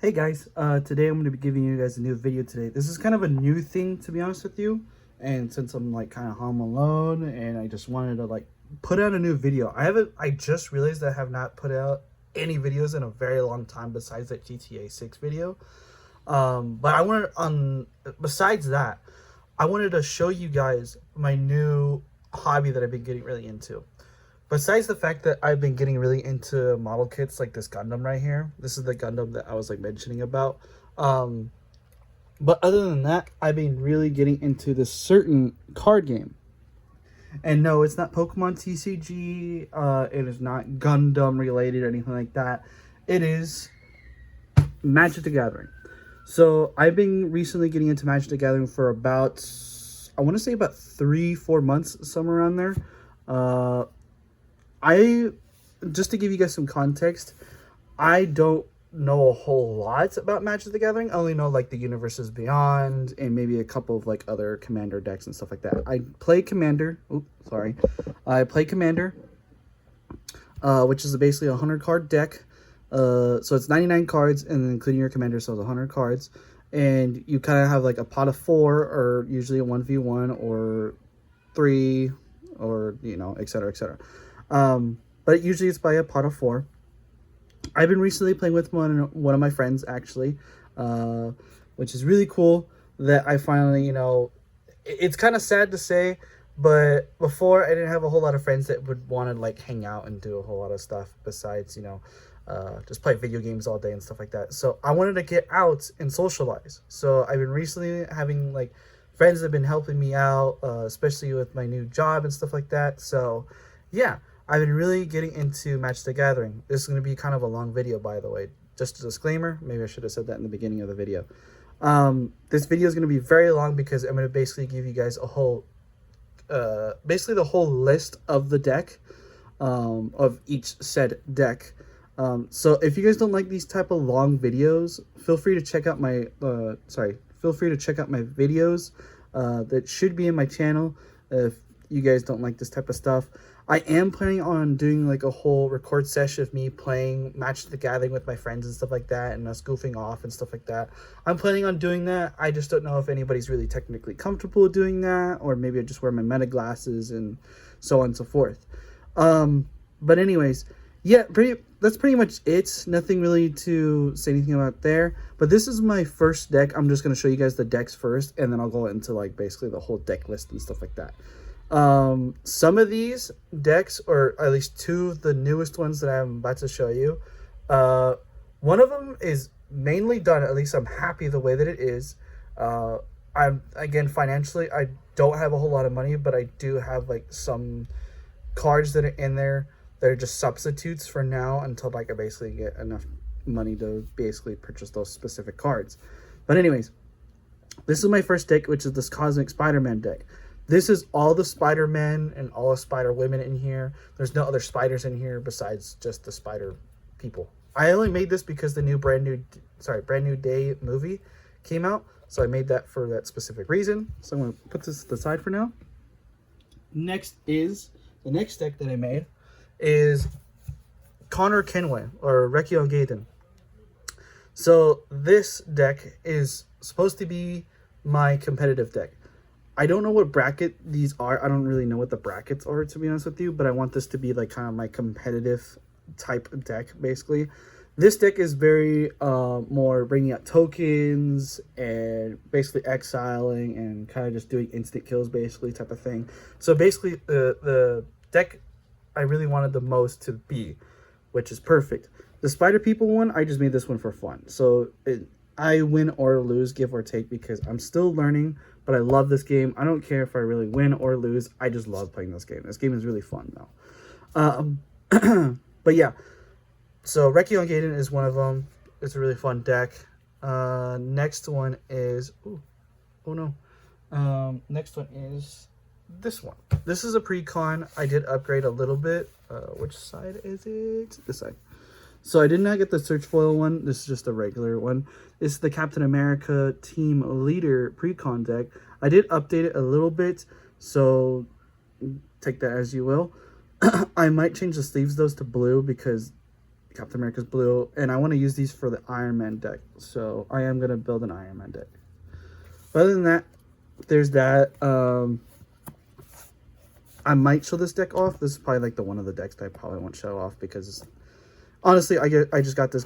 Hey guys, today I'm going to be giving you guys a new video today. This is kind of a new thing, to be honest with you. And since I'm like kind of home alone and I just wanted to like put out a new video. I just realized I have not put out any videos in a very long time besides that GTA 6 video. But I wanted besides that, I wanted to show you guys my new hobby that I've been getting really into. Besides the fact that I've been getting really into model kits like this Gundam right here. This is the Gundam that I was like mentioning about. Um, but other than that, I've been really getting into this certain card game. And no, it's not Pokemon TCG. It is not Gundam related or anything like that. It is Magic the Gathering. So I've been recently getting into Magic the Gathering for about, I want to say about 3-4 months, somewhere around there. Uh, I just to give you guys some context, I don't know a whole lot about Magic the Gathering. I only know like the Universes Beyond and maybe a couple of like other Commander decks and stuff like that. I play Commander. I play Commander, which is basically a 100 card deck. So it's 99 cards, and then including your Commander, so it's 100 cards. And you kind of have like a pot of 4, or usually a 1v1, or 3, or etc. etc. But usually it's by a pot of 4. I've been recently playing with one of my friends, actually, which is really cool that I finally, it's kind of sad to say, but before I didn't have a whole lot of friends that would want to like hang out and do a whole lot of stuff besides, just play video games all day and stuff like that. So I wanted to get out and socialize. So I've been recently having like friends that have been helping me out, especially with my new job and stuff like that. So yeah, I've been really getting into Magic the Gathering. This is going to be kind of a long video, by the way. Just a disclaimer. Maybe I should have said that in the beginning of the video. This video is going to be very long because I'm going to basically give you guys a whole, basically the whole list of the deck, of each said deck. So if you guys don't like these type of long videos, feel free to check out my, feel free to check out my videos, that should be in my channel if you guys don't like this type of stuff. I am planning on doing like a whole record session of me playing Magic the Gathering with my friends and stuff like that, and us goofing off and stuff like that. I'm planning on doing that. I just don't know if anybody's really technically comfortable doing that, or maybe I just wear my meta glasses and so on and so forth. But anyways, yeah, that's pretty much it. Nothing really to say anything about there. But this is my first deck. I'm just going to show you guys the decks first, and then I'll go into like basically the whole deck list and stuff like that. Some of these decks, or at least 2 of the newest ones that I'm about to show you, one of them is mainly done. At least I'm happy the way that it is. I'm, again, financially, I don't have a whole lot of money, but I do have like some cards that are in there that are just substitutes for now until like I basically get enough money to basically purchase those specific cards. But anyways, this is my first deck, which is this Cosmic Spider-Man deck. This is all the Spider-Men and all the Spider-Women in here. There's no other spiders in here besides just the Spider people. I only made this because the Brand New Day movie came out. So I made that for that specific reason. So I'm going to put this to the side for now. The next deck that I made is Connor Kenway, or Rekion Gaiden. So this deck is supposed to be my competitive deck. I don't know what bracket these are. I don't really know what the brackets are, to be honest with you, but I want this to be like kind of my competitive type deck, basically. This deck is very more bringing out tokens and basically exiling and kind of just doing instant kills, basically, type of thing. So basically the deck I really wanted the most to be, which is perfect. The Spider People one, I just made this one for fun. So I win or lose, give or take, because I'm still learning, but I love this game. I don't care if I really win or lose. I just love playing this game. This game is really fun, though. But yeah, so Rekion Gaiden is one of them. It's a really fun deck. Next one is... next one is this one. This is a pre-con. I did upgrade a little bit. Which side is it? This side. So I did not get the Search Foil one. This is just a regular one. This is the Captain America Team Leader pre-con deck. I did update it a little bit, so take that as you will. I might change the sleeves those to blue because Captain America's blue, and I want to use these for the Iron Man deck. So I am gonna build an Iron Man deck. But other than that, there's that. I might show this deck off. This is probably like the one of the decks that I probably won't show off because honestly, I just got this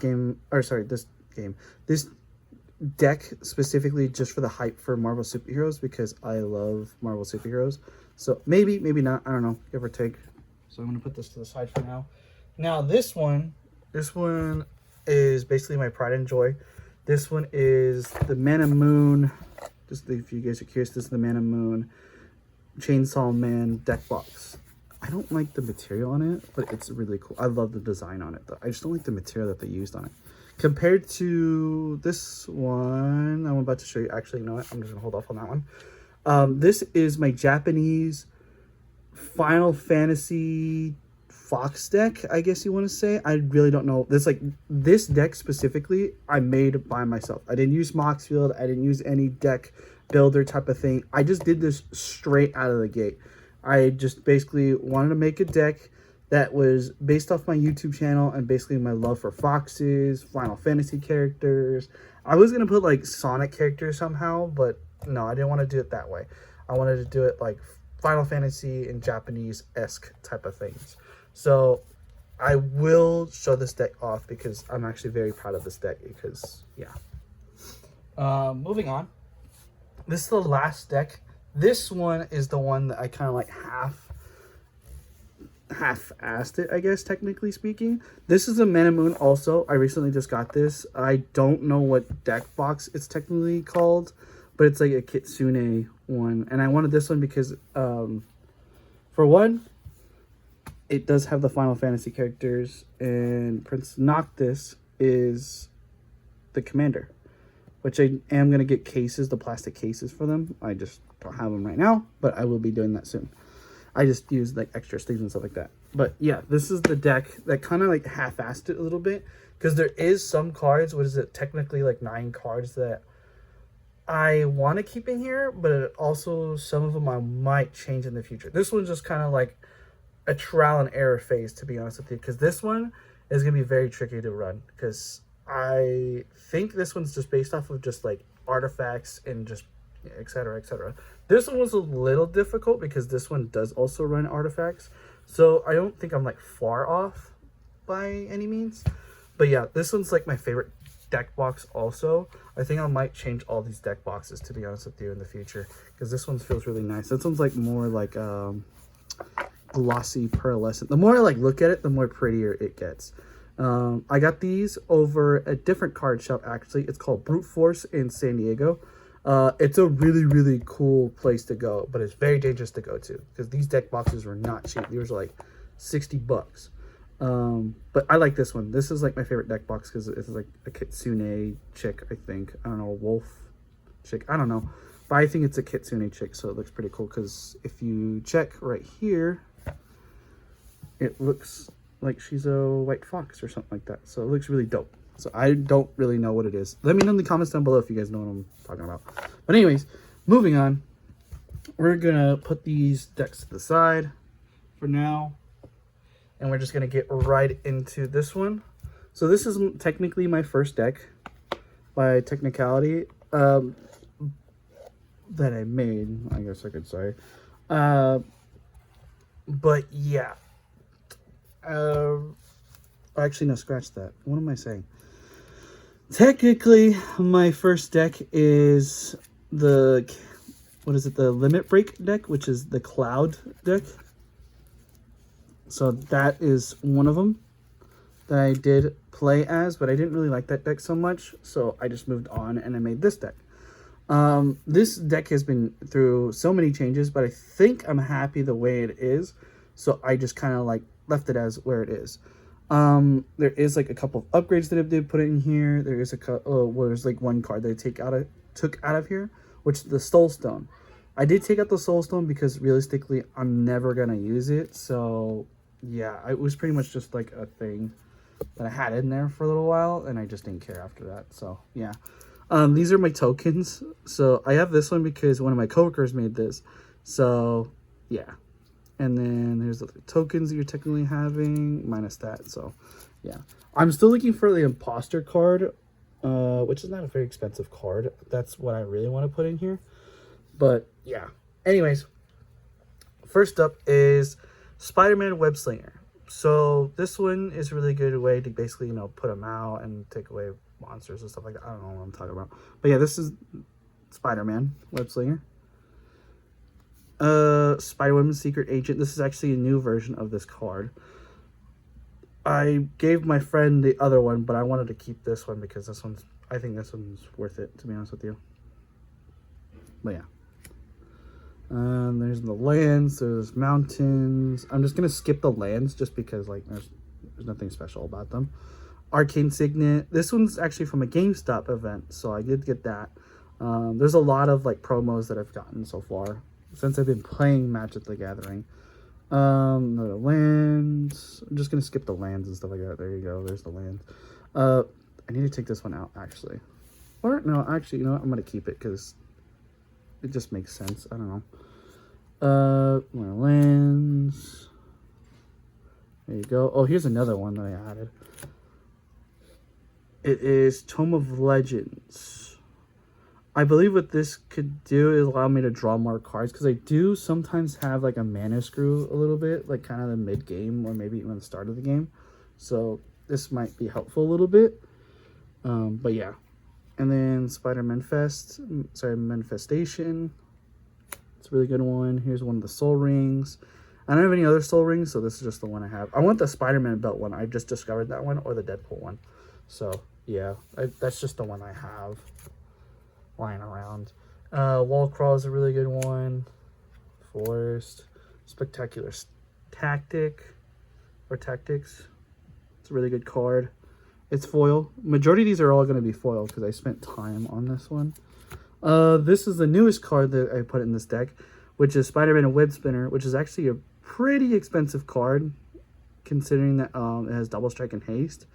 deck specifically just for the hype for Marvel superheroes because I love Marvel superheroes. So maybe not. I don't know, give or take. So I'm gonna put this to the side for now. Now this one is basically my pride and joy. This one is the Mana Moon. Just if you guys are curious, this is the Mana Moon Chainsaw Man deck box. I don't like the material on it, but it's really cool. I love the design on it though. I just don't like the material that they used on it. Compared to this one, I'm about to show you. Actually, you know what? I'm just gonna hold off on that one. This is my Japanese Final Fantasy Fox deck, I guess you want to say. I really don't know. This deck specifically, I made by myself. I didn't use Moxfield. I didn't use any deck builder type of thing. I just did this straight out of the gate. I just basically wanted to make a deck that was based off my YouTube channel and basically my love for foxes, Final Fantasy characters. I was going to put like Sonic characters somehow, but no, I didn't want to do it that way. I wanted to do it like Final Fantasy and Japanese-esque type of things. So I will show this deck off because I'm actually very proud of this deck because, yeah. Moving on. This is the last deck. This one is the one that I kind of like half-assed it, I guess, technically speaking. This is a Mana Moon also. I recently just got this. I don't know what deck box it's technically called, but it's like a Kitsune one. And I wanted this one because, for one, it does have the Final Fantasy characters, and Prince Noctis is the commander, which I am going to get cases, the plastic cases for them. I just don't have them right now, but I will be doing that soon. I just use like extra sleeves and stuff like that. But yeah, this is the deck that kind of like half-assed it a little bit because there is some cards, what is it, technically like 9 cards that I want to keep in here, but also some of them I might change in the future. This one's just kind of like a trial and error phase, to be honest with you, because this one is going to be very tricky to run because I think this one's just based off of just like artifacts and just etc, etc. This one was a little difficult because this one does also run artifacts, so I don't think I'm like far off by any means. But yeah, this one's like my favorite deck box also. I think I might change all these deck boxes, to be honest with you, in the future because this one feels really nice. This one's like more like glossy pearlescent. The more I like look at it, the more prettier it gets. I got these over a different card shop actually. It's called Brute Force in San Diego. It's a really, really cool place to go, but it's very dangerous to go to because these deck boxes were not cheap. These were like $60. But I like this one. This is like my favorite deck box because it's like a Kitsune chick, I think. I don't know, a wolf chick. I don't know. But I think it's a Kitsune chick, so it looks pretty cool because if you check right here, it looks like she's a white fox or something like that. So it looks really dope. So I don't really know what it is. Let me know in the comments down below if you guys know what I'm talking about. But anyways, moving on. We're going to put these decks to the side for now. And we're just going to get right into this one. So this is technically my first deck by technicality that I made, I guess I could say. But yeah. Actually, no, scratch that. What am I saying? Technically, my first deck is the Limit Break deck, which is the Cloud deck. So that is one of them that I did play as, but I didn't really like that deck so much, so I just moved on and I made this deck. This deck has been through so many changes, but I think I'm happy the way it is, so I just kind of like left it as where it is. There is like a couple of upgrades that I did put in here. There is there's like one card that I took out of here, which is the Soul Stone. I did take out the Soul Stone because realistically I'm never gonna use it, so yeah, it was pretty much just like a thing that I had in there for a little while and I just didn't care after that. So yeah, these are my tokens. So I have this one because one of my coworkers made this, so yeah. And then there's the tokens that you're technically having, minus that. So Yeah. I'm still looking for the imposter card, which is not a very expensive card. That's what I really want to put in here. But yeah. Anyways, first up is Spider-Man Web Slinger. So this one is a really good way to basically, put them out and take away monsters and stuff like that. I don't know what I'm talking about. But yeah, this is Spider-Man Web Slinger. Spider-Woman's Secret Agent. This is actually a new version of this card. I gave my friend the other one, but I wanted to keep this one because I think this one's worth it, to be honest with you. But yeah. There's the lands, there's mountains. I'm just gonna skip the lands just because there's nothing special about them. Arcane Signet. This one's actually from a GameStop event, so I did get that. There's a lot of promos that I've gotten so far since I've been playing Magic the Gathering. The lands. I'm just gonna skip the lands and stuff like that. There you go. There's the lands. I need to take this one out actually. Or no, actually, you know what? I'm gonna keep it because it just makes sense. I don't know. My lands. There you go. Oh, here's another one that I added. It is Tome of Legends. I believe what this could do is allow me to draw more cards, because I do sometimes have a mana screw a little bit, kind of the mid game or maybe even the start of the game. So this might be helpful a little bit. But yeah. And then Manifestation. It's a really good one. Here's one of the Soul Rings. I don't have any other Soul Rings, so this is just the one I have. I want the Spider-Man belt one. I just discovered that one, or the Deadpool one. So yeah, that's just the one I have lying around. Wall Crawl is a really good one. Forest. Spectacular Tactics. It's a really good card. It's foil. Majority of these are all going to be foil because I spent time on this one. This is the newest card that I put in this deck, which is Spider-Man Web Spinner, which is actually a pretty expensive card, considering that it has double strike and haste,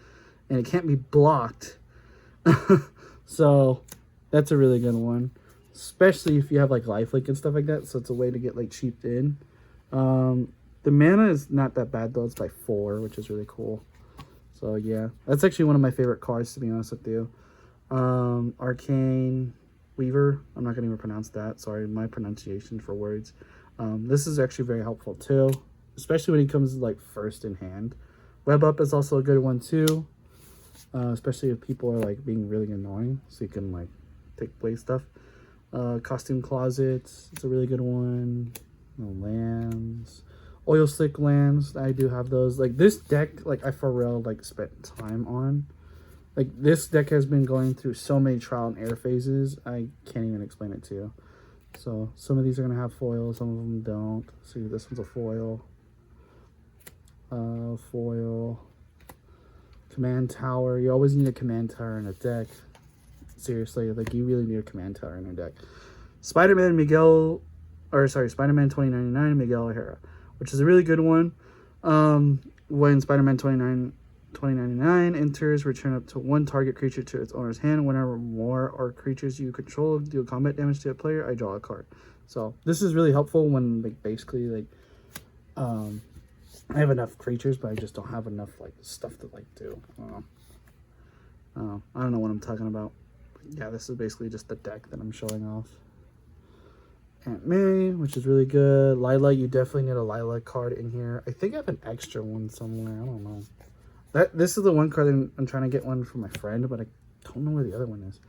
and it can't be blocked. So that's a really good one, especially if you have lifelink and stuff like that. So it's a way to get cheaped in. The mana is not that bad though. It's by 4, which is really cool. So yeah, that's actually one of my favorite cards, to be honest with you. Arcane Weaver. I'm not going to even pronounce that. Sorry, my pronunciation for words. This is actually very helpful too, especially when it comes first in hand. Web Up is also a good one too, especially if people are being really annoying, so you can take away stuff. Costume Closets. It's a really good one. Lands. Oil Slick Lands. I do have those. This deck, I for real spent time on. This deck has been going through so many trial and error phases. I can't even explain it to you. So some of these are gonna have foil, some of them don't. See, this one's a foil. Foil. Command Tower. You always need a command tower in a deck. Seriously, you really need a command tower in a deck. Spider-Man 2099 Miguel O'Hara, which is a really good one. When Spider-Man 2099 enters, return up to 1 target creature to its owner's hand. Whenever more or creatures you control deal combat damage to a player, I draw a card. So this is really helpful when basically I have enough creatures, but I just don't have enough stuff to do. I don't know what I'm talking about. But yeah, this is basically just the deck that I'm showing off. Aunt May, which is really good. Lila, you definitely need a Lila card in here. I think I have an extra one somewhere. I don't know. This is the one card I'm trying to get one for my friend, but I don't know where the other one is.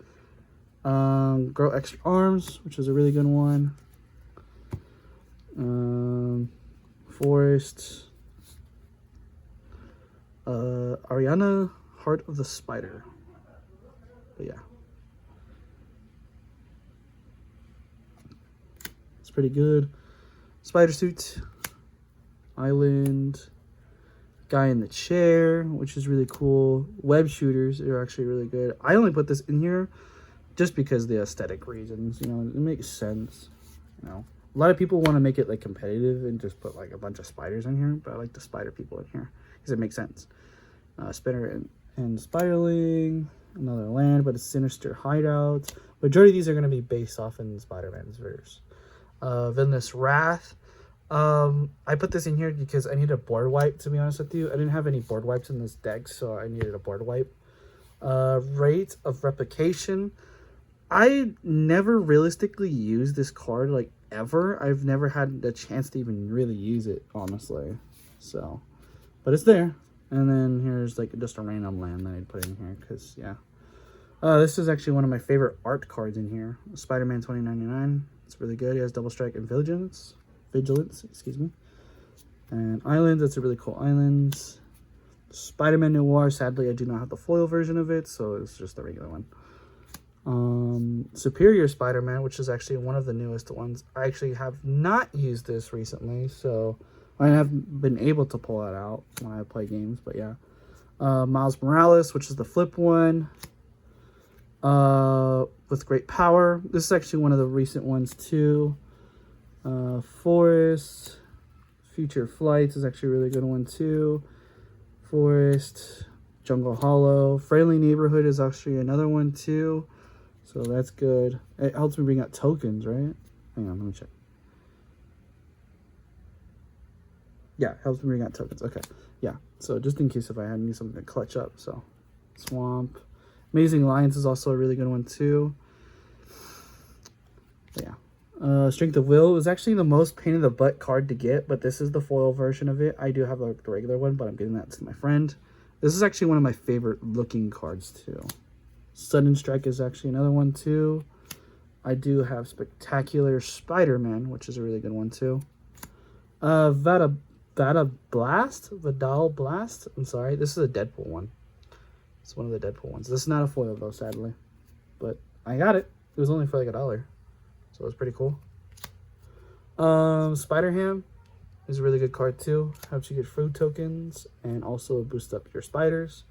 Grow Extra Arms, which is a really good one. Forest. Ariana, Heart of the Spider. But yeah. It's pretty good. Spider Suit. Island. Guy in the Chair, which is really cool. Web Shooters are actually really good. I only put this in here just because of the aesthetic reasons. It makes sense. A lot of people want to make it competitive and just put a bunch of spiders in here, but I like the spider people in here because it makes sense. Spinner and Spiderling, another land, but it's Sinister Hideout. Majority of these are going to be based off in Spider-Man's verse. Villainous Wrath. I put this in here because I need a board wipe, to be honest with you. I didn't have any board wipes in this deck, so I needed a board wipe. Rate of replication. I never realistically used this card, like, ever. I've never had the chance to even really use it, honestly. So, but it's there. And then here's, like, just a random land that I'd put in here, because, yeah. This is actually one of my favorite art cards in here. Spider-Man 2099. It's really good. He has double strike and vigilance. Excuse me. And Islands. That's a really cool Islands. Spider-Man Noir. Sadly, I do not have the foil version of it, so it's just the regular one. Superior Spider-Man, which is actually one of the newest ones. I actually have not used this recently, so I haven't been able to pull that out when I play games, but yeah. Miles Morales, which is the flip one. With great power. This is actually one of the recent ones too. Forest. Future Flights is actually a really good one too. Forest. Jungle Hollow. Friendly Neighborhood is actually another one too. So that's good. It helps me bring out tokens, right? Hang on, let me check. Yeah, helps me bring out tokens. Okay, yeah. So just in case if I need something to clutch up. So, Swamp. Amazing Alliance is also a really good one too. But yeah. Strength of Will is actually the most pain in the butt card to get, but this is the foil version of it. I do have the regular one, but I'm getting that to my friend. This is actually one of my favorite looking cards too. Sudden Strike is actually another one too. I do have Spectacular Spider-Man, which is a really good one too. Vidal Blast. I'm sorry. This is a Deadpool one. It's one of the Deadpool ones. This is not a foil though, sadly. But I got it. It was only for like $1. So it was pretty cool. Spider-Ham is a really good card too. Helps you get food tokens and also boost up your spiders.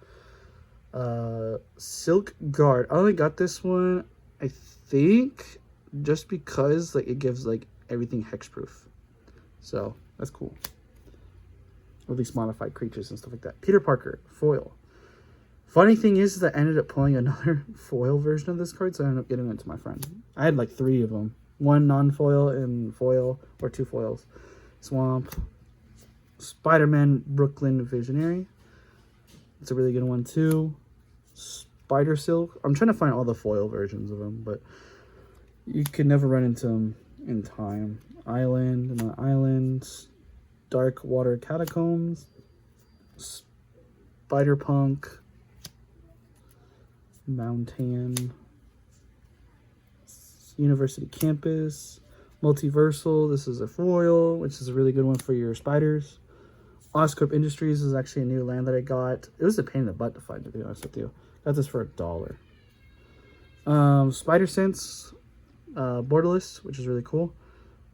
Silk Guard. I only got this one, I think, just because like it gives like everything hexproof. So that's cool. Or at least modified creatures and stuff like that. Peter Parker, foil. Funny thing is that I ended up pulling another foil version of this card, so I ended up getting it to my friend. I had like 3 of them. 1 non-foil and foil, or 2 foils. Swamp. Spider-Man Brooklyn Visionary. It's a really good one too. Spider Silk. I'm trying to find all the foil versions of them, but you can never run into them in time. Islands. Dark Water Catacombs. Spider-Punk. Mountain. University Campus. Multiversal. This is a foil, which is a really good one for your spiders. Oscorp Industries is actually a new land that I got. It was a pain in the butt to find, to be honest with you. Got this for $1. Spider Sense, Borderless, which is really cool.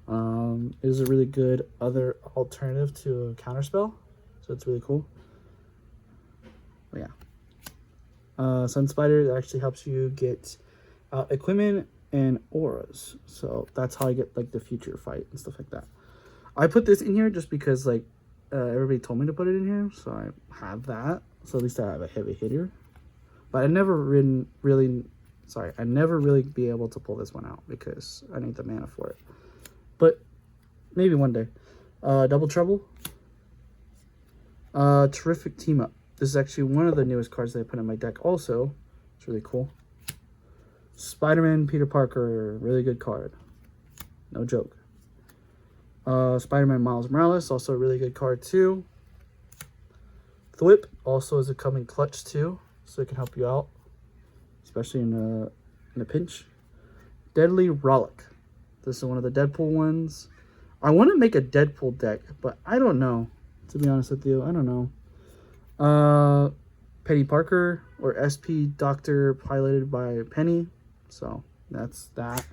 It is a really good other alternative to a counterspell, so it's really cool. But yeah. Sun Spider actually helps you get equipment and auras. So that's how I get like the future fight and stuff like that. I put this in here just because like everybody told me to put it in here, so I have that. So at least I have a heavy hitter. But I never really be able to pull this one out because I need the mana for it. But maybe one day. Double Trouble. Terrific Team Up. This is actually one of the newest cards that I put in my deck also. It's really cool. Spider-Man Peter Parker, really good card. No joke. Spider-Man Miles Morales, also a really good card too. Thwip also is a coming clutch too, so it can help you out, especially in a pinch. Deadly Rollick. This is one of the Deadpool ones. I want to make a Deadpool deck, but I don't know. To be honest with you, I don't know. Penny Parker, or SP Doctor, piloted by Penny. So that's that.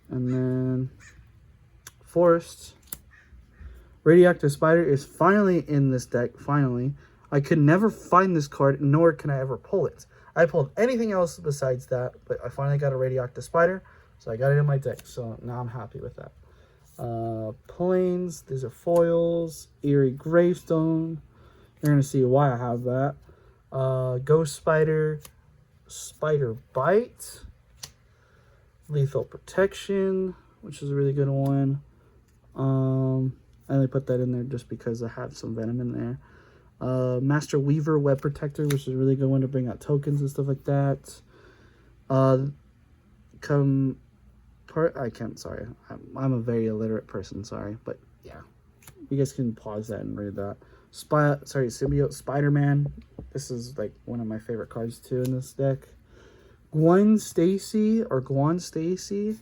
And then Forest. Radioactive Spider is finally in this deck, finally. I could never find this card, nor can I ever pull it. I pulled anything else besides that, but I finally got a Radioactive Spider, so I got it in my deck, so now I'm happy with that. Plains, these are foils. Eerie Gravestone. You're going to see why I have that. Ghost Spider. Spider Bite. Lethal Protection, which is a really good one. I only put that in there just because I have some venom in there. Master Weaver Web Protector, which is a really good one to bring out tokens and stuff like that. Sorry, I'm a very illiterate person, sorry, but yeah, you guys can pause that and read that. Symbiote Spider-Man. This is like one of my favorite cards too in this deck. Gwen Stacy Gwen Stacy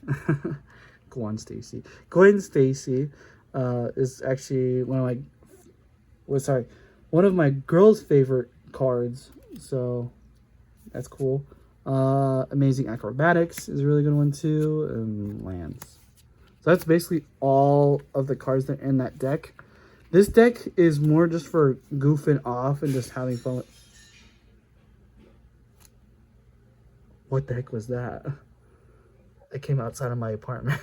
is actually one of my girl's favorite cards, so that's cool. Amazing Acrobatics is a really good one too, and lands. So that's basically all of the cards that are in that deck. This deck is more just for goofing off and just having fun. What the heck was that? It came outside of my apartment.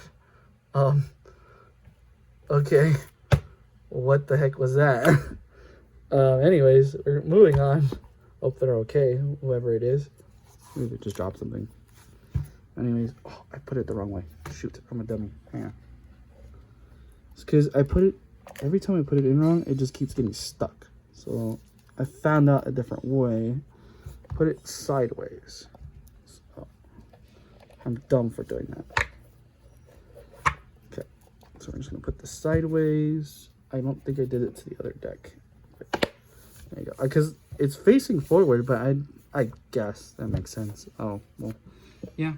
Okay. What the heck was that? Anyways, we're moving on. Hope they're okay, whoever it is. Maybe it just dropped something. Anyways, oh, I put it the wrong way. Shoot, I'm a dummy. Hang on. It's because every time I put it in wrong, it just keeps getting stuck. So I found out a different way. Put it sideways. So I'm dumb for doing that. Okay, so I'm just gonna put this sideways. I don't think I did it to the other deck. There you go. Because it's facing forward, but I guess that makes sense. Oh, well, yeah.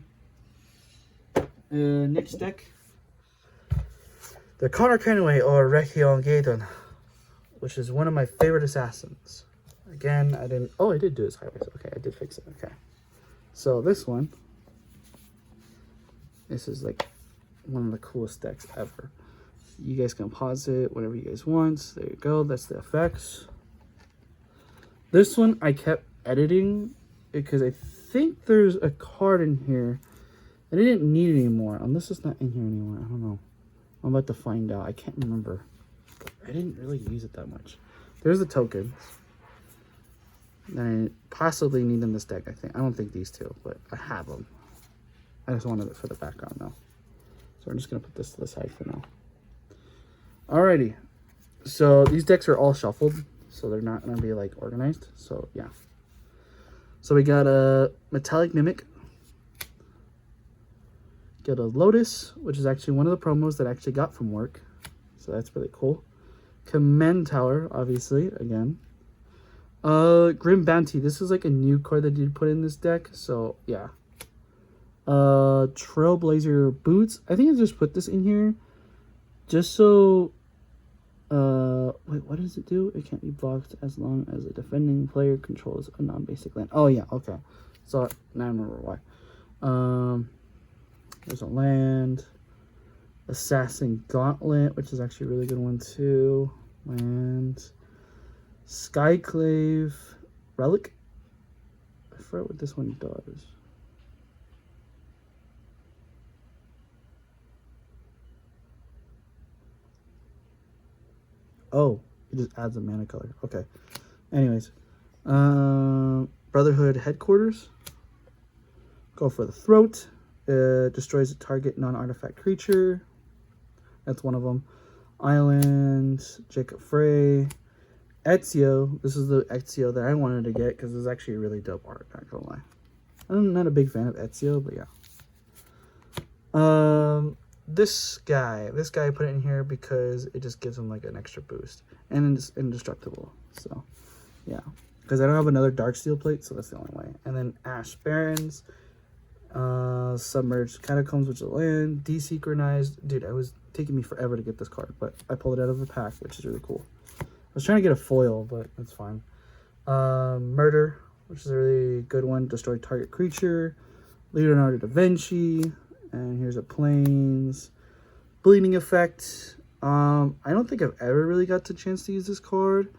Next deck. The Connor Kenway or Rekion Gaydon, which is one of my favorite assassins. Again, I did do it sideways. Okay, I did fix it. Okay. So this is like one of the coolest decks ever. You guys can pause it whenever you guys want. There you go. That's the effects. This one I kept editing because I think there's a card in here that I didn't need anymore. Unless it's not in here anymore. I don't know. I'm about to find out. I can't remember. I didn't really use it that much. There's the tokens that I possibly need in this deck, I think. I don't think these two, but I have them. I just wanted it for the background now. So I'm just going to put this to the side for now. Alrighty. So these decks are all shuffled, so they're not going to be like organized. So yeah. So we got a Metallic Mimic. Get a Lotus, which is actually one of the promos that I actually got from work. So that's really cool. Command Tower, obviously, again. Grim Bounty. This is like a new card that did put in this deck. So yeah. Trailblazer Boots. I think I just put this in here just so wait, what does it do? It can't be blocked as long as a defending player controls a non-basic land. Oh yeah, okay. So now I remember why. There's a land. Assassin Gauntlet, which is actually a really good one too. Land. Skyclave Relic. I forgot what this one does. Oh, it just adds a mana color. Okay. Anyways. Brotherhood Headquarters. Go for the Throat. Destroys a target non-artifact creature. That's one of them. Island. Jacob Frey. Ezio. This is the Ezio that I wanted to get because it's actually a really dope art, not gonna lie. I'm not a big fan of Ezio, but yeah. This guy I put it in here because it just gives him like an extra boost. And it's indestructible. So yeah. Because I don't have another Darksteel plate, so that's the only way. And then Ash Barrens. Submerged Catacombs, which is a land. Desynchronized. Dude, it was taking me forever to get this card, but I pulled it out of a pack, which is really cool. I was trying to get a foil, but it's fine. Murder, which is a really good one. Destroy target creature. Leonardo da Vinci. And here's a Plains. Bleeding Effect. I don't think I've ever really got the chance to use this card.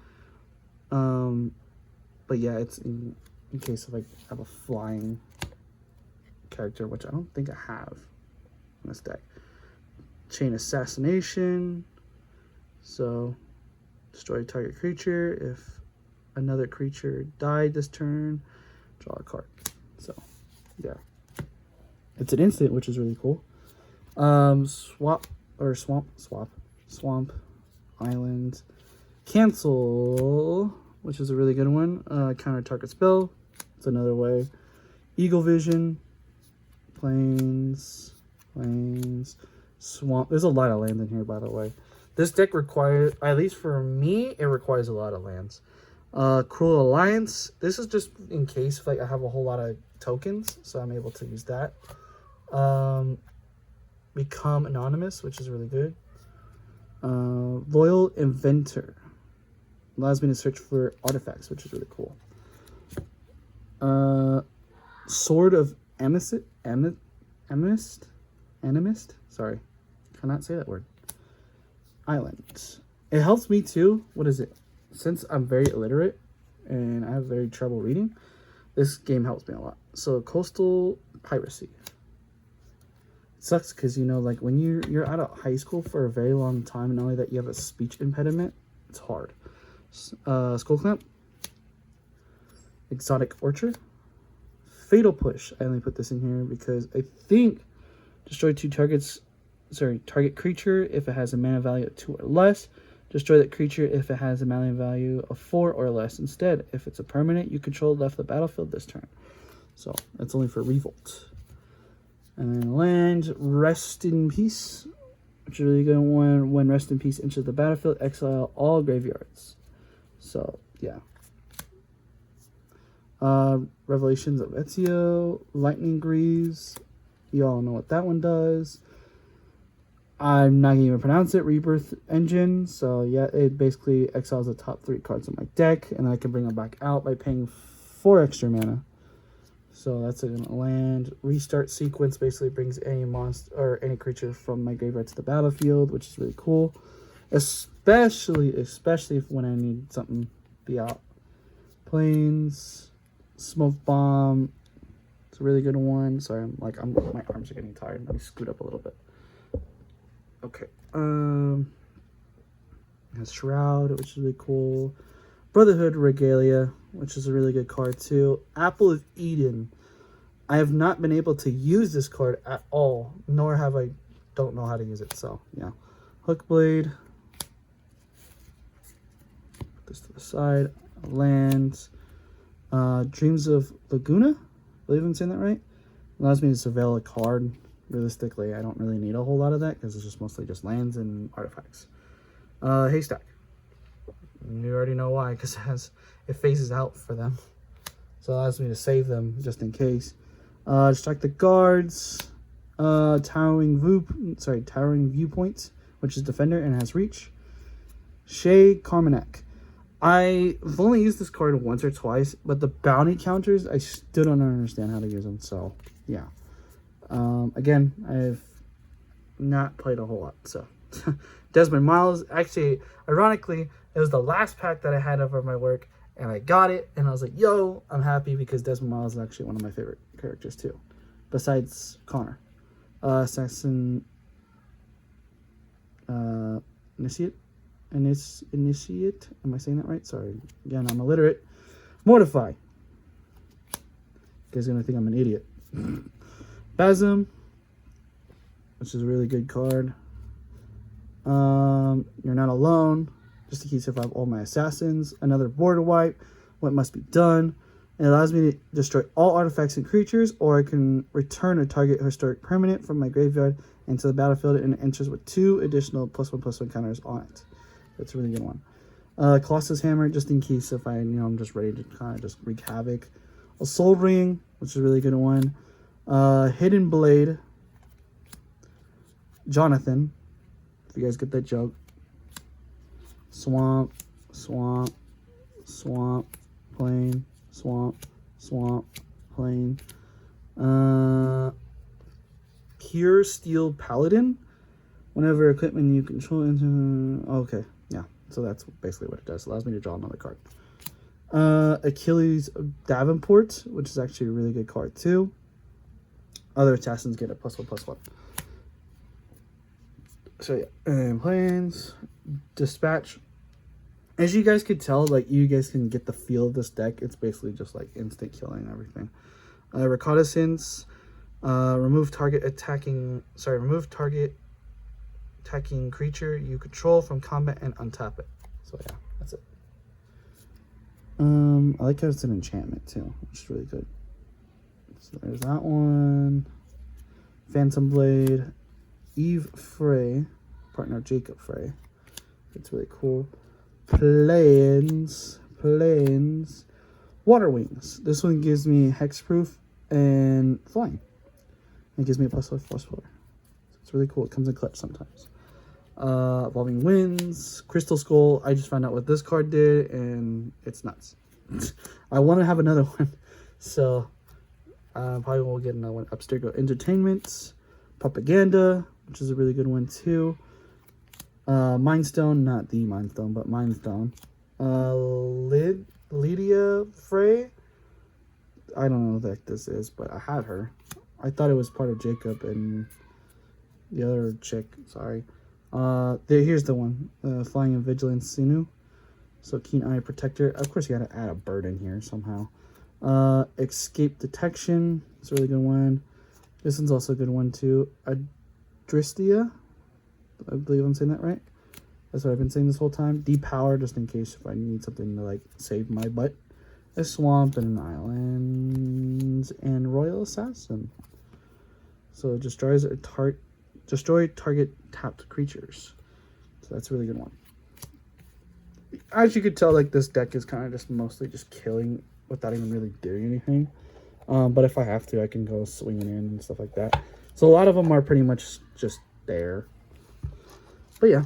But yeah, it's in case of like I have a flying character, which I don't think I have in this deck. Chain Assassination. So destroy target creature. If another creature died this turn, draw a card. So yeah, it's an instant, which is really cool. Swamp. Swamp, Island, Cancel, which is a really good one. Counter target spell. It's another way. Eagle Vision, Plains, Swamp. There's a lot of land in here, by the way. This deck requires, at least for me, it requires a lot of lands. Cruel Alliance. This is just in case like I have a whole lot of tokens, so I'm able to use that. Become Anonymous, which is really good. Loyal Inventor. Allows me to search for artifacts, which is really cool. Sword of Animist. Sorry, cannot say that word. Island. It helps me too. What is it? Since I'm very illiterate and I have very trouble reading, this game helps me a lot. So Coastal Piracy. It sucks because, you know, like when you're out of high school for a very long time, and only that you have a speech impediment, it's hard. Skullclamp. Exotic Orchard. Fatal Push. I only put this in here because I think destroy target creature if it has a mana value of 2 or less. Destroy that creature if it has a mana value of 4 or less. Instead, if it's a permanent you control left the battlefield this turn. So that's only for Revolt. And then land, Rest in Peace, which is really good one. When Rest in Peace enters the battlefield, exile all graveyards. So yeah. Revelations of Ezio, Lightning Greaves. You all know what that one does. I'm not going to even pronounce it. Rebirth Engine. So yeah, it basically exiles the top 3 cards of my deck, and I can bring them back out by paying 4 extra mana. So that's a land. Restart Sequence basically brings any monster or any creature from my graveyard to the battlefield, which is really cool. Especially if when I need something to be out. Plains, Smoke Bomb. It's a really good one. Sorry, my arms are getting tired. Let me scoot up a little bit. Okay. Has Shroud, which is really cool. Brotherhood Regalia, which is a really good card too. Apple of Eden. I have not been able to use this card at all, nor have I don't know how to use it. So yeah. Hookblade. Put this to the side. Lands. Dreams of Laguna. I believe I'm saying that right. Allows me to surveil a card. Realistically, I don't really need a whole lot of that because it's just mostly just lands and artifacts. Haystack. You already know why, because it phases out for them. So it allows me to save them just in case. Distract the guards. Towering Viewpoint, which is defender and has reach. Shay Carmanek. I've only used this card once or twice, but the bounty counters, I still don't understand how to use them. So yeah. Again, I've not played a whole lot. So Desmond Miles, actually, ironically, it was the last pack that I had over my work, and I got it, and I was like, yo, I'm happy because Desmond Miles is actually one of my favorite characters too, besides Connor. Assassin Initiate. Am I saying that right? Sorry. Again, I'm illiterate. Mortify. You guys are gonna think I'm an idiot. Basm, which is a really good card. You're Not Alone, just in case if I have all my assassins. Another border wipe. What Must Be Done. It allows me to destroy all artifacts and creatures, or I can return a target historic permanent from my graveyard into the battlefield, and it enters with 2 additional +1/+1 counters on it. That's a really good one. Colossus Hammer, just in case if I'm just ready to kind of just wreak havoc. A Soul Ring, which is a really good one. Hidden Blade. Jonathan, if you guys get that joke. Swamp, Plain, Plain. Pure Steel Paladin. Whenever equipment you control into... Okay, yeah. So that's basically what it does. It allows me to draw another card. Achilles Davenport, which is actually a really good card too. Other assassins get a +1/+1. So yeah, and Plains, Dispatch. As you guys could tell, like you guys can get the feel of this deck. It's basically just like instant killing and everything. Reconnaissance, remove target attacking creature you control from combat and untap it. So yeah, that's it. I like how it's an enchantment too, which is really good. So there's that one. Phantom Blade, Eve Frey, partner Jacob Frey. It's really cool. Plains, Water Wings. This one gives me hexproof and flying. It gives me a +5/+4. So it's really cool. It comes in clutch sometimes. Evolving Winds, Crystal Skull. I just found out what this card did, and it's nuts. I want to have another one, so probably will get another one. Abstergo Entertainment, Propaganda, which is a really good one too. Mind Stone, not the Mind Stone, but Mind Stone. Lydia Frey. I don't know what the heck this is, but I had her. I thought it was part of Jacob and the other chick. Sorry. Here's the one. Flying and Vigilance Sinu. So Keen Eye Protector. Of course, you gotta add a bird in here somehow. Escape Detection. It's a really good one. This one's also a good one too. Adristia. I believe I'm saying that right. That's what I've been saying this whole time. Depower, just in case if I need something to like save my butt. A Swamp and an Island. And Royal Assassin. So it destroys destroy target tapped creatures. So that's a really good one. As you could tell, like this deck is kind of just mostly just killing without even really doing anything. But if I have to, I can go swinging in and stuff like that. So a lot of them are pretty much just there. But yeah.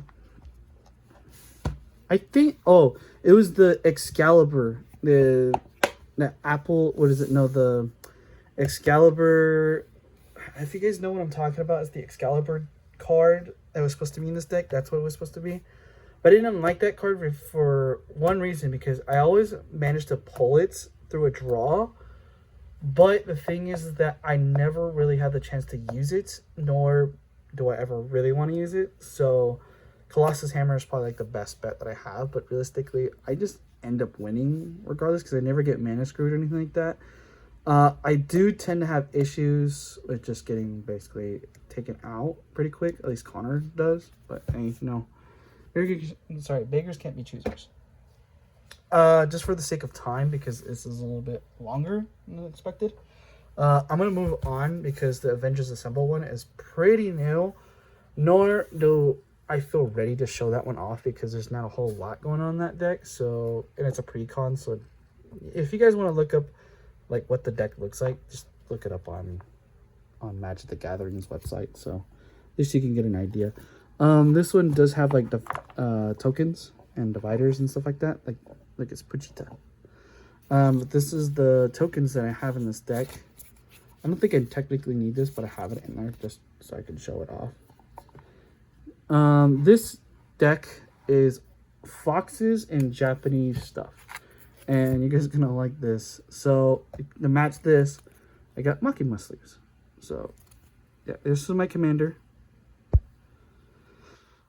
I think, oh, it was the Excalibur. The Apple, what is it? No, the Excalibur. If you guys know what I'm talking about, it's the Excalibur card that was supposed to be in this deck. That's what it was supposed to be. But I didn't like that card for one reason, because I always managed to pull it through a draw. But the thing is that I never really had the chance to use it, nor do I ever really want to use it. So Colossus Hammer is probably like the best bet that I have. But realistically, I just end up winning regardless, because I never get mana screwed or anything like that. I do tend to have issues with just getting basically taken out pretty quick. At least Connor does. But hey, no. Beggars can't be choosers. Just for the sake of time, because this is a little bit longer than expected, I'm going to move on because the Avengers Assemble one is pretty new. Nor do I feel ready to show that one off because there's not a whole lot going on in that deck. So, and it's a pre-con. So if you guys want to look up like what the deck looks like, just look it up on Magic the Gathering's website. So at least you can get an idea. This one does have like the tokens and dividers and stuff like that. Like it's Puchita. But this is the tokens that I have in this deck. I don't think I technically need this, but I have it in there just so I can show it off. This deck is foxes and Japanese stuff. And you guys are going to like this. So, to match this, I got Makima sleeves. So, yeah, this is my commander.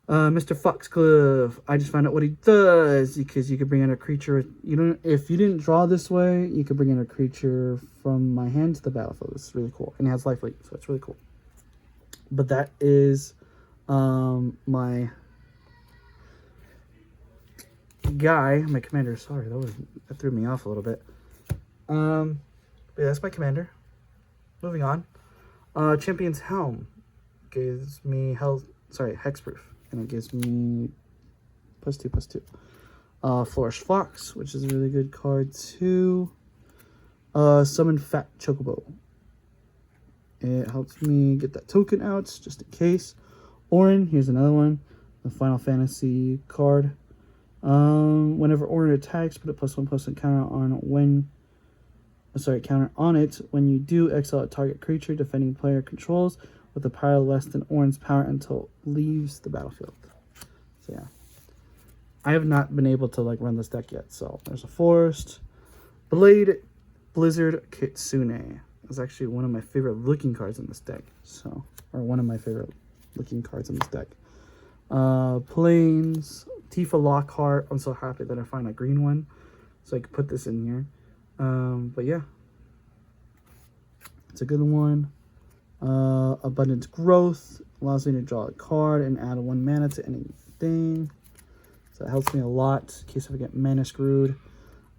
Mr. Foxglove. I just found out what he does because you could bring in a creature. If you didn't draw this way, you could bring in a creature from my hand to the battlefield. This is really cool. And it has lifelink, so it's really cool. But that is my commander. Sorry, that threw me off a little bit. But yeah, that's my commander. Moving on. Champion's Helm gives me hexproof, and it gives me +2/+2. Flourish Fox, which is a really good card too. Summon Fat Chocobo. It helps me get that token out just in case. Orin, here's another one. The Final Fantasy card. Whenever Orin attacks, put a +1/+1 counter on it. When you do, exile a target creature defending player controls with a power less than Orin's power until it leaves the battlefield. So yeah. I have not been able to run this deck yet. So there's a Forest. Blade Blizzard Kitsune. It's actually one of my favorite looking cards in this deck. One of my favorite looking cards in this deck. Plains, Tifa Lockhart. I'm so happy that I found a green one, so I could put this in here. But yeah, it's a good one. Abundant Growth, Allows me to draw a card and add 1 mana to anything. So that helps me a lot in case I get mana screwed.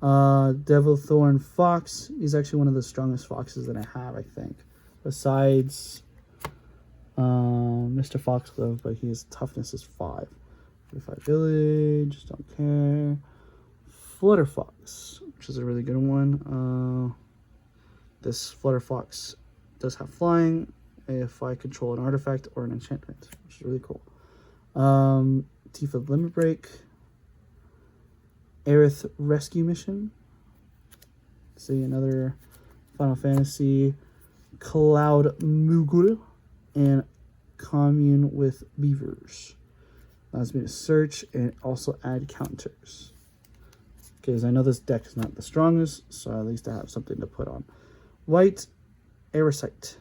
Devilthorn Fox. He's actually one of the strongest foxes that I have, I think. Besides Mr. Foxglove, but his toughness is 5. 45 village, don't care. Flutterfox, which is a really good one. This Flutterfox does have flying if I control an artifact or an enchantment, which is really cool. Tifa Limit Break. Aerith Rescue Mission. See, another Final Fantasy. Cloud Moogle. And Commune with Beavers. Allows me to search and also add counters. Because I know this deck is not the strongest, so at least I have something to put on. White Aerosite.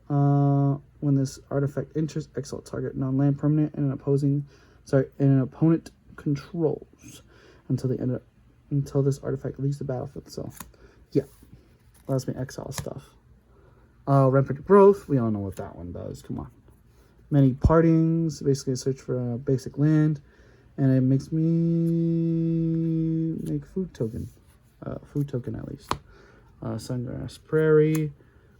When this artifact enters, exile target non-land permanent and an opponent controls until this artifact leaves the battlefield. So, yeah, allows me to exile stuff. Rampant Growth. We all know what that one does. Come on. Many Partings. Basically, a search for a basic land, and it makes me make food token. Food token at least. Sungrass Prairie.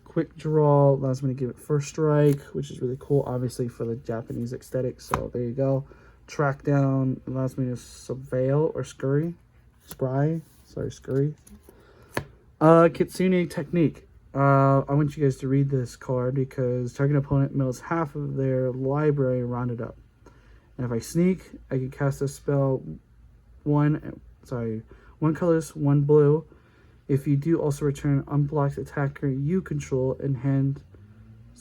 Quick Draw allows me to give it first strike, which is really cool, obviously for the Japanese aesthetic. So there you go. Track Down allows me to surveil or scurry. Scurry. Kitsune Technique. I want you guys to read this card because target opponent mills half of their library rounded up. And if I sneak, I can cast a spell one colorless, 1 blue. If you do, also return unblocked attacker you control and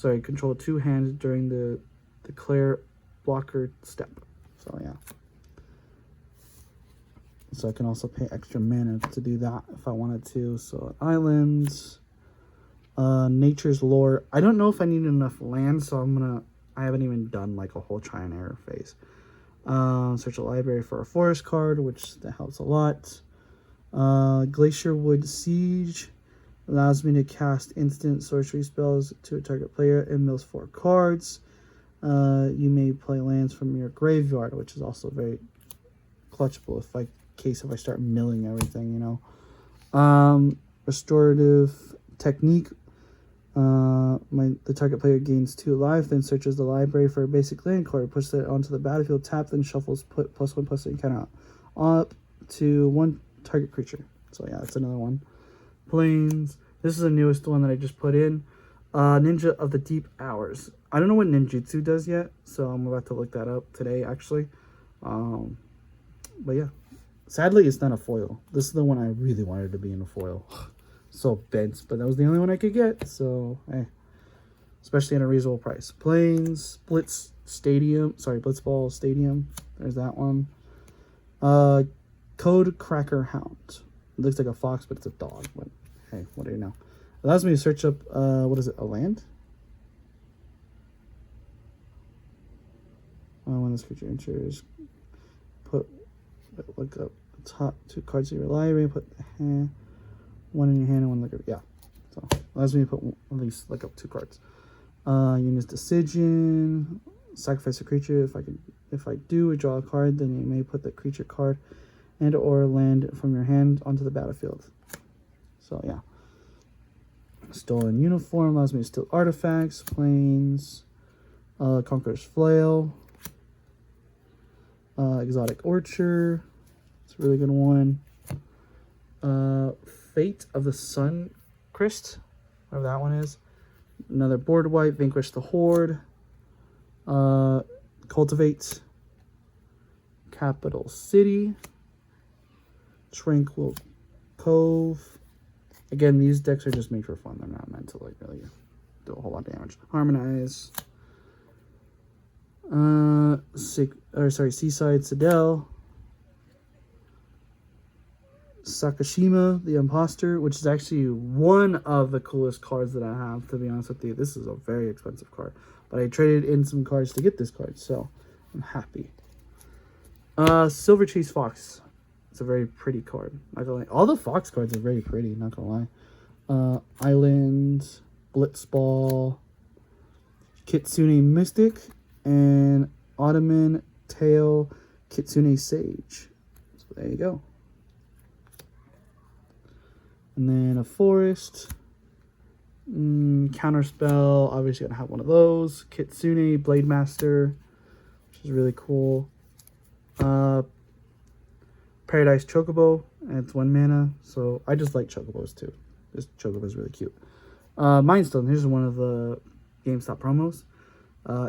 control 2 hands during the declare blocker step. So yeah. So I can also pay extra mana to do that if I wanted to. So islands. Nature's Lore. I don't know if I need enough land, so I haven't even done like a whole try and error phase. Search a library for a forest card, which that helps a lot. Glacier Wood Siege allows me to cast instant sorcery spells to a target player and mills 4 cards. You may play lands from your graveyard, which is also very clutchable if I start milling everything, you know. Restorative Technique. The target player gains 2 life, then searches the library for a basic land card, puts it onto the battlefield, tap, then shuffles, put +1/+1 count up to 1 target creature. So yeah, that's another one. Plains. This is the newest one that I just put in. Ninja of the Deep Hours. I don't know what ninjutsu does yet, so I'm about to look that up today, actually. But yeah. Sadly, it's not a foil. This is the one I really wanted to be in a foil. So bent, but that was the only one I could get, so hey. Especially at a reasonable price. Plains, Blitzball Stadium. There's that one. Code Cracker Hound. It looks like a fox, but it's a dog. But hey, what do you know? It allows me to search up, what is it, a land? When this creature enters, look up the top 2 cards of your library, put the hand, 1 in your hand and 1 look up. Yeah. So it allows me to put at least look up 2 cards. Union's Decision. Sacrifice a creature. If I do draw a card, then you may put the creature card and or land from your hand onto the battlefield. So yeah. Stolen Uniform allows me to steal artifacts. Plains. Conqueror's Flail. Exotic Orchard. It's a really good one. Fate of the Sun Crest, whatever that one is. Another board wipe. Vanquish the Horde. Cultivate. Capital City. Tranquil Cove. Again, these decks are just made for fun. They're not meant to like really do a whole lot of damage. Harmonize. Seaside Citadel. Sakashima, the Imposter, which is actually one of the coolest cards that I have, to be honest with you. This is a very expensive card, but I traded in some cards to get this card, so I'm happy. Silver Chase Fox. It's a very pretty card. Not gonna lie. All the Fox cards are very pretty, not gonna lie. Island, Blitzball, Kitsune Mystic, and Ottoman Tail Kitsune Sage. So there you go. And then a forest. Counterspell, obviously gonna have one of those. Kitsune Blade Master, which is really cool. Paradise Chocobo, and it's 1 mana. So I just like Chocobos too. This Chocobo is really cute. Mindstone, here's one of the GameStop promos.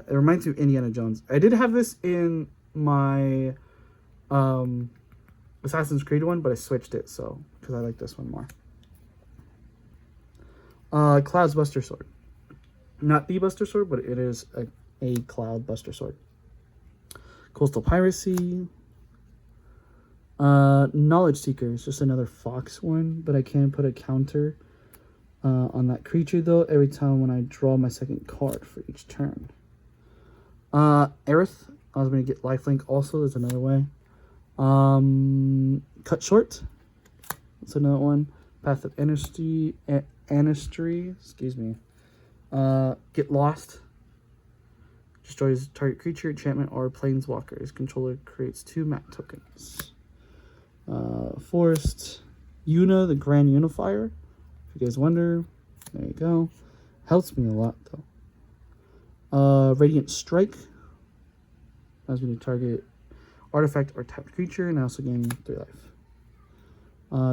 It reminds me of Indiana Jones. I did have this in my Assassin's Creed one, but I switched it so because I like this one more. Cloud's Buster Sword. Not the Buster Sword, but it is a Cloud Buster Sword. Coastal Piracy. Knowledge Seeker is just another fox one, but I can put a counter on that creature though every time when I draw my second card for each turn. Aerith, I was going to get lifelink also, there's another way. Cut Short, that's another one. Path of Anistry, excuse me. Get Lost, destroys target creature, enchantment, or planeswalker. His controller creates 2 mat tokens. Forest, Yuna, the Grand Unifier. If you guys wonder, there you go. Helps me a lot though. Radiant Strike. Allows me to target artifact or tapped creature, and also gain 3 life.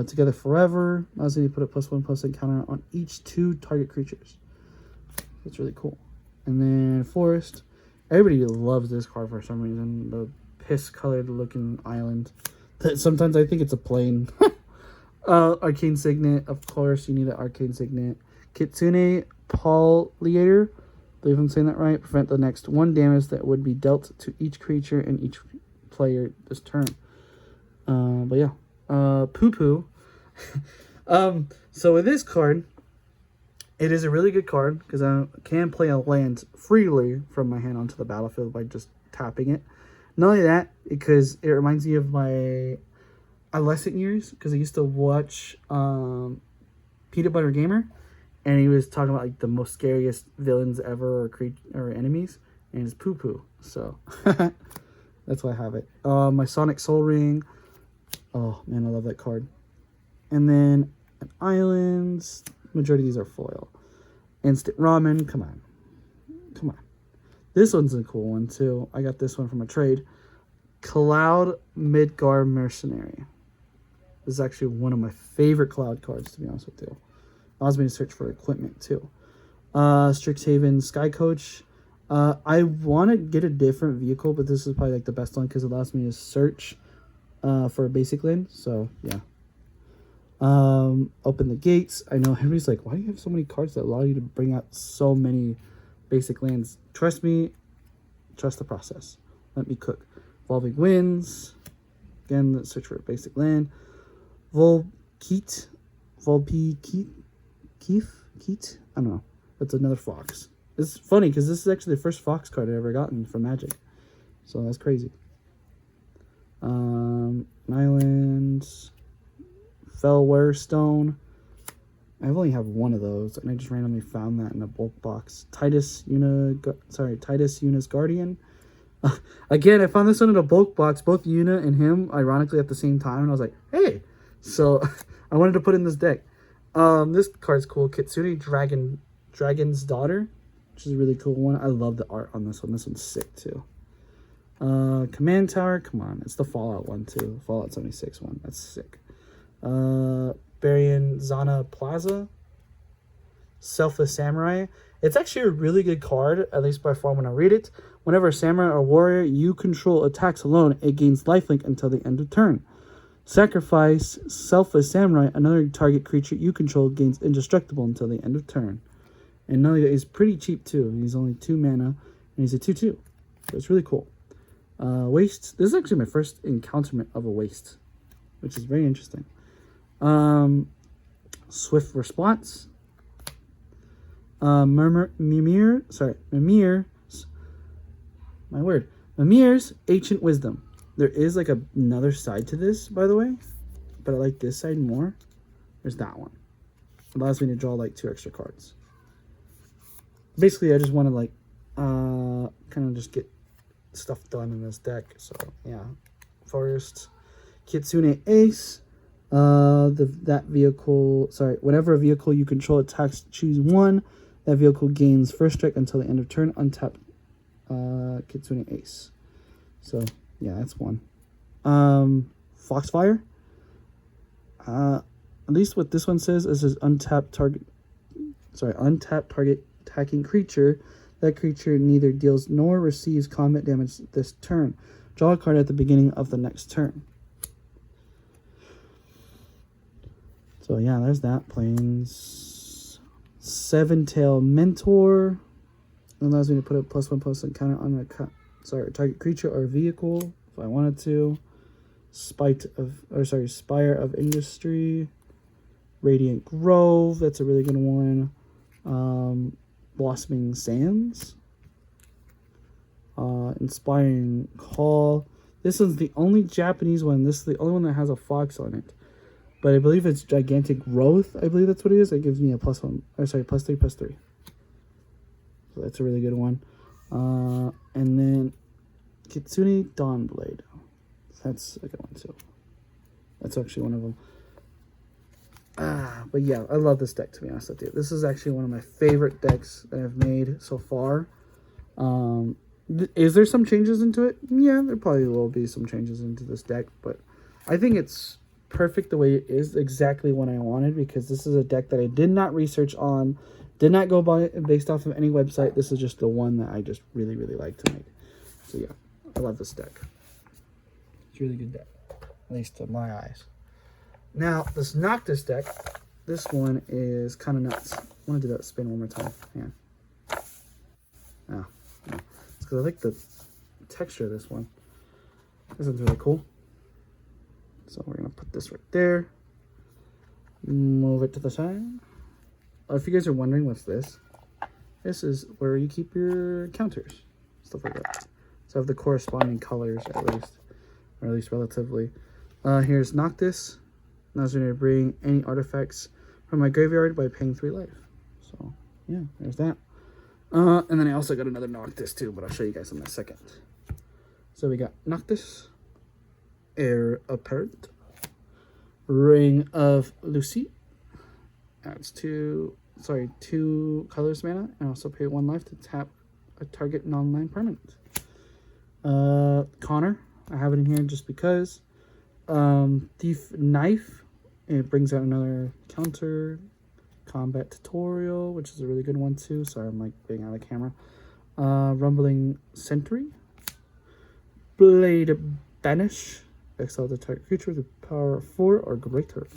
Together Forever. Allows me to put a +1/+1 counter on each 2 target creatures. That's really cool. And then Forest. Everybody loves this card for some reason. The piss-colored looking island. Sometimes I think it's a plane. Arcane Signet, of course, you need an Arcane Signet. Kitsune Poliator, I believe I'm saying that right. Prevent the next 1 damage that would be dealt to each creature and each player this turn. But yeah, Poo Poo. So with this card, it is a really good card because I can play a land freely from my hand onto the battlefield by just tapping it. Not only that, because it reminds me of my adolescent years, because I used to watch Peanut Butter Gamer, and he was talking about like the most scariest villains ever or enemies, and it's Poo Poo. So that's why I have it. My Sonic Soul Ring. Oh man, I love that card. And then an Islands. Majority of these are foil. Instant Ramen. Come on. Come on. This one's a cool one too. I got this one from a trade. Cloud Midgar Mercenary. This is actually one of my favorite Cloud cards, to be honest with you. Allows me to search for equipment too. Strixhaven Sky Coach. I want to get a different vehicle, but this is probably like the best one because it allows me to search for a basic land. So yeah. Open the Gates. I know everybody's like, why do you have so many cards that allow you to bring out so many basic lands? Trust me. Trust the process. Let me cook. Evolving Winds. Again, let's search for a basic land. Volpeat. Keith? I don't know. That's another fox. It's funny because this is actually the first fox card I've ever gotten from Magic. So that's crazy. Islands. Fellware Stone. I only have one of those, and I just randomly found that in a bulk box. Titus Yuna's Guardian. Again, I found this one in a bulk box, both Yuna and him, ironically, at the same time, and I was like, hey! So, I wanted to put in this deck. This card's cool. Kitsune Dragon's Daughter, which is a really cool one. I love the art on this one. This one's sick, too. Command Tower, come on. It's the Fallout one, too. Fallout 76 one. That's sick. Barian Zana Plaza. Selfless Samurai. It's actually a really good card, at least by far when I read it. Whenever a samurai or warrior you control attacks alone, it gains lifelink until the end of turn. Sacrifice Selfless Samurai. Another target creature you control gains indestructible until the end of turn. And not only that, he's pretty cheap too. He's only 2 mana, and he's a 2/2. So it's really cool. Waste. This is actually my first encounterment of a waste, which is very interesting. Swift Response. Mimir's Ancient Wisdom. There is like another side to this, by the way, but I like this side more. There's that one. It allows me to draw like 2 extra cards. Basically, I just want to like kind of just get stuff done in this deck. So yeah, first Kitsune Ace. That vehicle, sorry, whenever a vehicle you control attacks, choose one. That vehicle gains first strike until the end of turn. Untap Kitsune Ace. So yeah, that's one. Foxfire. At least what this one says is untap target attacking creature. That creature neither deals nor receives combat damage this turn. Draw a card at the beginning of the next turn. So yeah, there's that. Plains. Seven-Tail Mentor. It allows me to put a +1/+1 counter on a target creature or vehicle if I wanted to. Spire of Industry. Radiant Grove, that's a really good one. Blossoming Sands. Inspiring Call. This is the only Japanese one. This is the only one that has a fox on it. But I believe it's Gigantic Growth. I believe that's what it is. It gives me a +3/+3. So that's a really good one. And then Kitsune Dawnblade. That's a good one too. That's actually one of them. But yeah, I love this deck, to be honest with you. This is actually one of my favorite decks that I've made so far. Is there some changes into it? Yeah, there probably will be some changes into this deck, but I think it's perfect the way it is, exactly what I wanted, because this is a deck that I did not research on, did not go by based off of any website. This is just the one that I just really, really like to make. So yeah, I love this deck. It's a really good deck, at least to my eyes. Now, this Noctis deck, this one is kind of nuts. I want to do that spin one more time. Yeah. Oh, no. It's because I like the texture of this one. This one's really cool. So we're going to put this right there. Move it to the side. If you guys are wondering what's this, this is where you keep your counters. Stuff like that. So I have the corresponding colors at least. Or at least relatively. Here's Noctis. Allows me to bring any artifacts from my graveyard by paying 3 life. So, yeah, there's that. And then I also got another Noctis too, but I'll show you guys in a second. So we got Noctis, Heir Apparent, Ring of Lucy. Adds 2 colors mana, and also pay 1 life to tap a target non-land permanent. Connor, I have it in here just because. Thief Knife. It brings out another counter. Combat Tutorial, which is a really good one too. Sorry, I'm like being out of the camera. Rumbling Sentry. Blade Banish. Exile the target creature with power 4 or greater.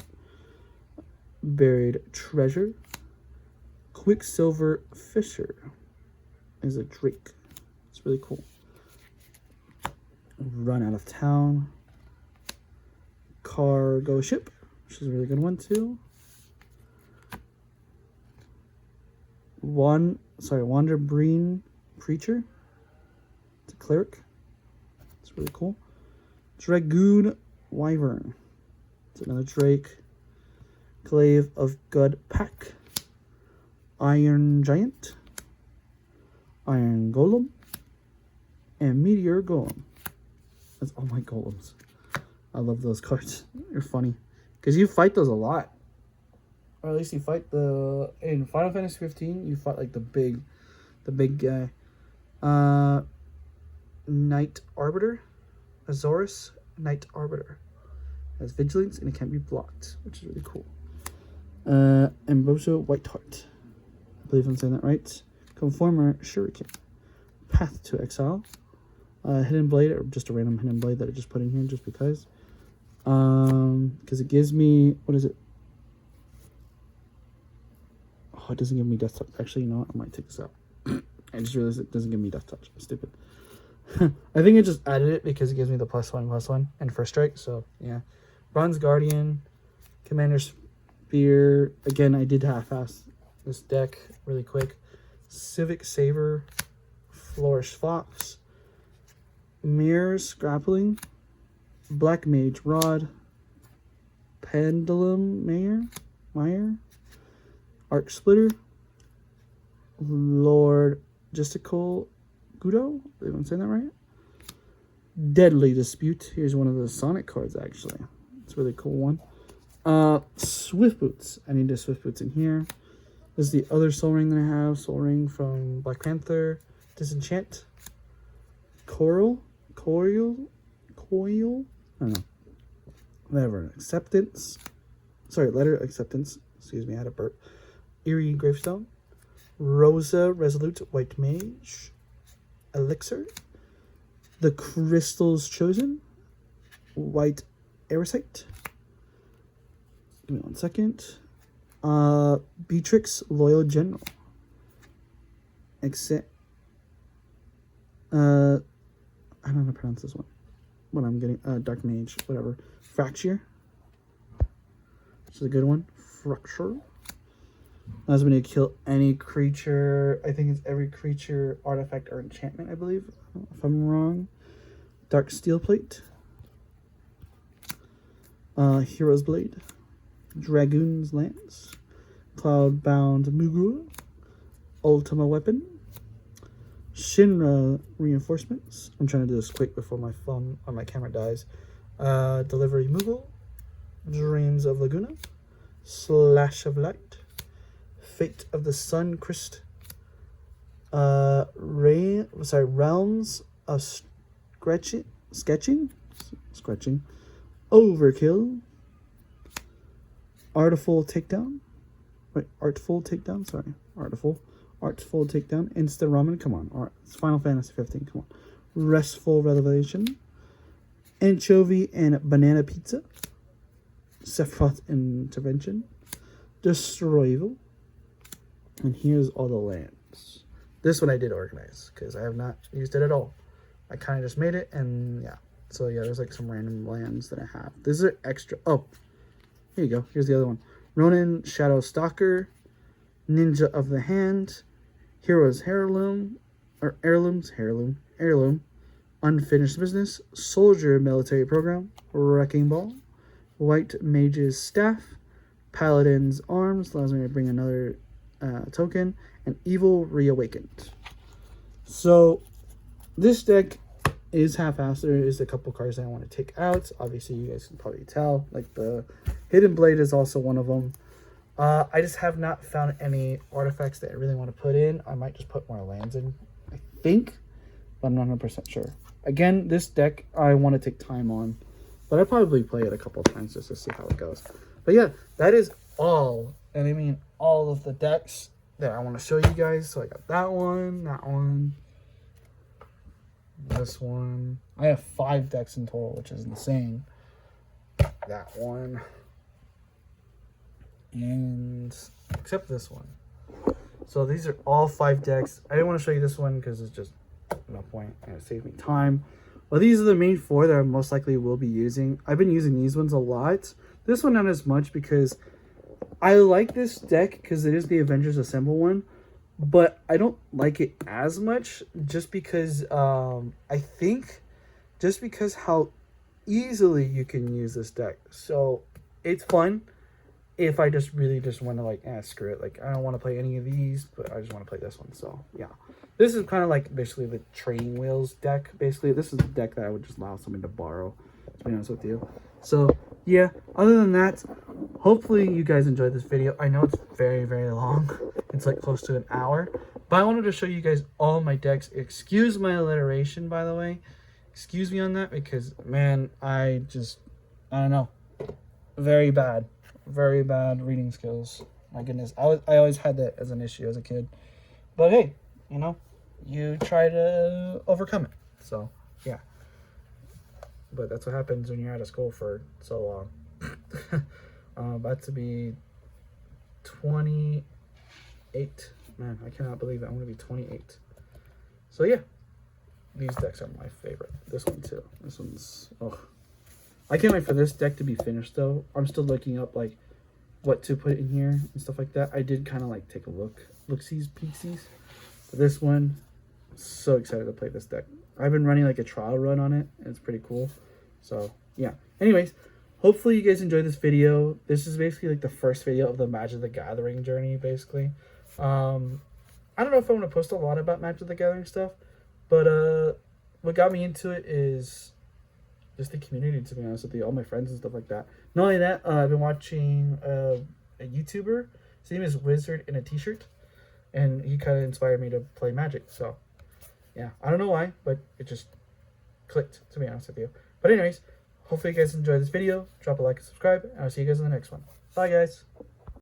Buried Treasure. Quicksilver Fisher is a Drake. It's really cool. Run Out of Town. Cargo Ship, which is a really good one too. Wanderbreen Preacher. It's a cleric. It's really cool. Dragoon Wyvern. It's another Drake. Glaive of God Pack. Iron Giant. Iron Golem. And Meteor Golem. That's all my golems. I love those cards. They're funny. Because you fight those a lot. Or at least you fight the... In Final Fantasy 15, you fight like the big guy. Knight Arbiter. Azorus Knight Arbiter. It has vigilance and it can't be blocked, which is really cool. Ambrosio Whiteheart. I believe I'm saying that right. Conformer Shuriken. Path to Exile. Hidden Blade, or just a random Hidden Blade that I just put in here just because. Because it gives me, what is it? Oh, it doesn't give me Death Touch. Actually, you know what? I might take this out. I just realized it doesn't give me Death Touch. I'm stupid. I think I just added it because it gives me the +1/+1 and first strike. So, yeah. Bronze Guardian, Commander Spear. Again, I did half-ass this deck really quick. Civic Saver, Flourish Fox, Mirrors Grappling, Black Mage Rod, Pendulum Meyer, Arc Splitter, Lord Justical Gudo, if I'm saying that right. Deadly Dispute. Here's one of the Sonic cards, actually. It's a really cool one. Swift Boots. I need a Swift Boots in here. This is the other Soul Ring that I have. Soul Ring from Black Panther. Disenchant. Coil? I don't know. Whatever. Acceptance. Sorry, Letter Acceptance. Excuse me, I had a burp. Eerie Gravestone. Rosa Resolute White Mage. Elixir. The Crystals Chosen. White Aerosite. Give me 1 second. Beatrix Loyal General. I don't know how to pronounce this one. What I'm getting, Dark Mage, whatever. Fracture. This is a good one. Fracture. Allows me to kill any creature. I think it's every creature, artifact, or enchantment, I believe. If I'm wrong. Dark Steel Plate. Hero's Blade. Dragoon's Lance. Cloudbound Mugru. Ultima Weapon. Shinra Reinforcements. I'm trying to do this quick before my phone or my camera dies. Delivery Moogle. Dreams of Laguna. Slash of Light. Fate of the Sun Christ. Realms of Sketching. Overkill. Artful Takedown. Wait, Artful Takedown. Sorry, Artful Takedown. Instant Ramen. Come on. It's Final Fantasy 15. Come on. Restful Revelation. Anchovy and Banana Pizza. Sephiroth Intervention. Destroy Evil. And here's all the lands. This one I did organize because I have not used it at all. I kind of just made it, and yeah. So yeah, there's like some random lands that I have. This is extra. Oh, here you go. Here's the other one. Ronin Shadow Stalker. Ninja of the Hand. Heroes Heirloom. Or Heirloom. Unfinished Business. Soldier Military Program. Wrecking Ball. White Mage's Staff. Paladin's Arms. Allows me to bring another token. And Evil Reawakened. So this deck is half-assed. There is a couple cards that I want to take out. Obviously, you guys can probably tell. Like the Hidden Blade is also one of them. I just have not found any artifacts that I really want to put in. I might just put more lands in, I think, but I'm not 100% sure. Again, this deck I want to take time on, but I'll probably play it a couple of times just to see how it goes. But yeah, that is all, and I mean all of the decks that I want to show you guys. So I got that one, this one. I have 5 decks in total, which is insane. That one. And except this one. So these are all 5 decks. I didn't want to show you this one because it's just no point and it saved me time. But these are the main 4 that I most likely will be using. I've been using these ones a lot. This one not as much because I like this deck because it is the Avengers Assemble one. But I don't like it as much just because I think just because how easily you can use this deck. So it's fun. If I just really just want to like, screw it. Like, I don't want to play any of these, but I just want to play this one. So, yeah. This is kind of like basically the Training Wheels deck. Basically, this is the deck that I would just allow someone to borrow, to be honest with you. So, yeah. Other than that, hopefully you guys enjoyed this video. I know it's very, very long. It's like close to an hour. But I wanted to show you guys all my decks. Excuse my alliteration, by the way. Excuse me on that because, man, I don't know. Very bad. Very bad reading skills. My goodness. I always had that as an issue as a kid. But hey, you know, you try to overcome it. So, yeah. But that's what happens when you're out of school for so long. About to be 28. Man, I cannot believe it. I'm going to be 28. So, yeah. These decks are my favorite. This one, too. This one's... Oh. I can't wait for this deck to be finished, though. I'm still looking up, like, what to put in here and stuff like that. I did kind of, like, take a look-sees, peeksies. But this one, so excited to play this deck. I've been running, like, a trial run on it, and it's pretty cool. So, yeah. Anyways, hopefully you guys enjoyed this video. This is basically, like, the first video of the Magic the Gathering journey, basically. I don't know if I want to post a lot about Magic the Gathering stuff, But what got me into it is just the community, to be honest with you, all my friends and stuff like that. Not only that, I've been watching a YouTuber. His name is Wizard in a T-shirt, and he kind of inspired me to play Magic. So yeah, I don't know why, but it just clicked, to be honest with you. But anyways, hopefully you guys enjoyed this video. Drop a like and subscribe, and I'll see you guys in the next one. Bye, guys.